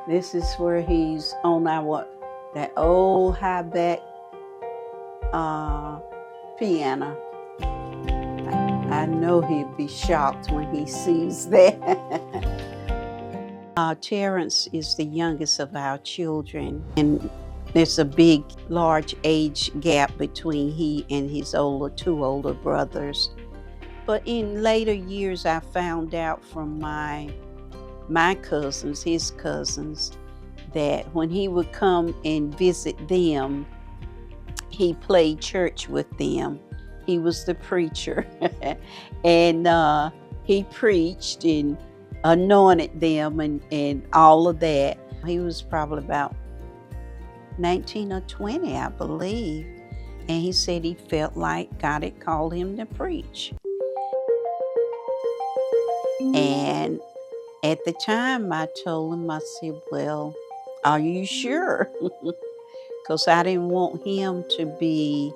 This is where he's on that old high back piano. I know he'd be shocked when he sees that. Terence is the youngest of our children, and there's a large age gap between he and his two older brothers. But in later years, I found out from my cousins, his cousins, that when he would come and visit them, he played church with them. He was the preacher, and he preached and anointed them and all of that. He was probably about 19 or 20, I believe, and he said he felt like God had called him to preach. And at the time, I told him, I said, well, are you sure? Because I didn't want him to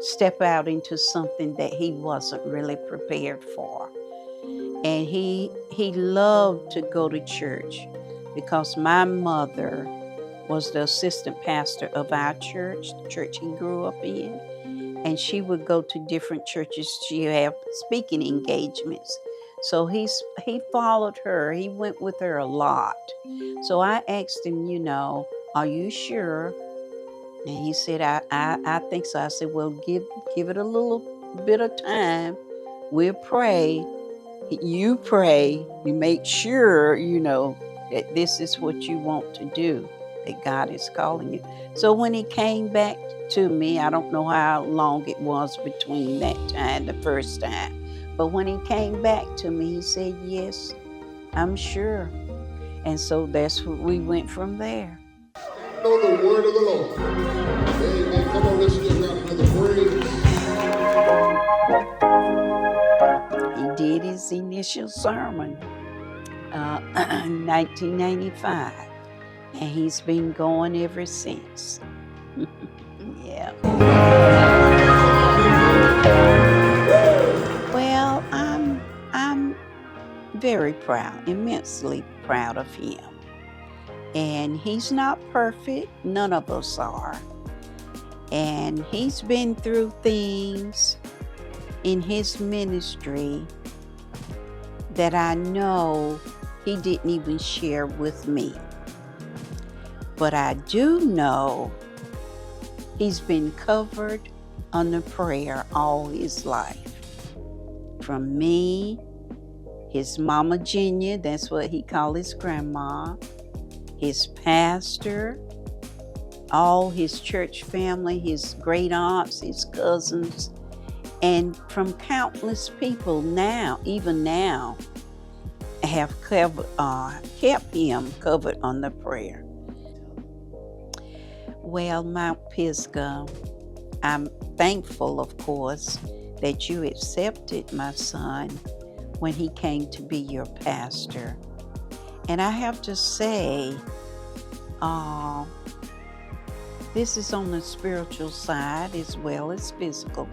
step out into something that he wasn't really prepared for. And he loved to go to church because my mother was the assistant pastor of our church, the church he grew up in. And she would go to different churches. She had speaking engagements. So he followed her. He went with her a lot. So I asked him, are you sure? And he said, I think so. I said, well, give it a little bit of time. We'll pray. You pray. You make sure, that this is what you want to do, that God is calling you. So when he came back to me, I don't know how long it was between that time, the first time. But when he came back to me, he said, yes, I'm sure. And so that's what we went from there. Know the word of the Lord. Amen. Come on, let's give God another praise. He did his initial sermon in 1995, and he's been going ever since. Yeah. Well, I'm very proud, immensely proud of him. And he's not perfect, none of us are. And he's been through things in his ministry that I know he didn't even share with me. But I do know he's been covered under prayer all his life. From me, his mama Genia, that's what he called his grandma, his pastor, all his church family, his great aunts, his cousins, and from countless people even now, have kept him covered under prayer. Well, Mount Pisgah, I'm thankful, of course, that you accepted my son when he came to be your pastor. And I have to say, this is on the spiritual side as well as physical.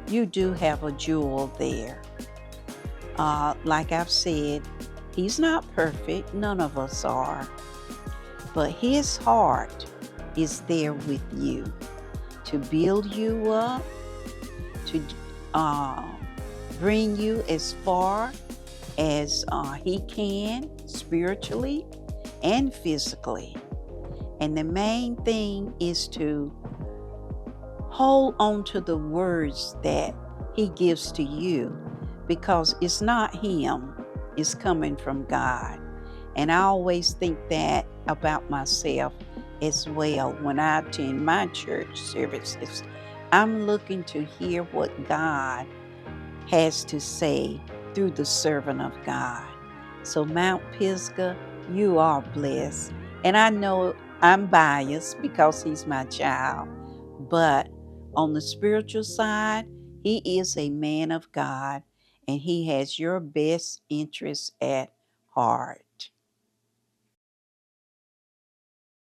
You do have a jewel there. Like I've said, he's not perfect. None of us are. But his heart is there with you to build you up, to bring you as far as he can, spiritually and physically. And the main thing is to hold on to the words that he gives to you, because it's not him, it's coming from God. And I always think that about myself as well. When I attend my church services, I'm looking to hear what God has to say through the servant of God. So Mount Pisgah, you are blessed. And I know I'm biased because he's my child, but on the spiritual side, he is a man of God, and he has your best interests at heart.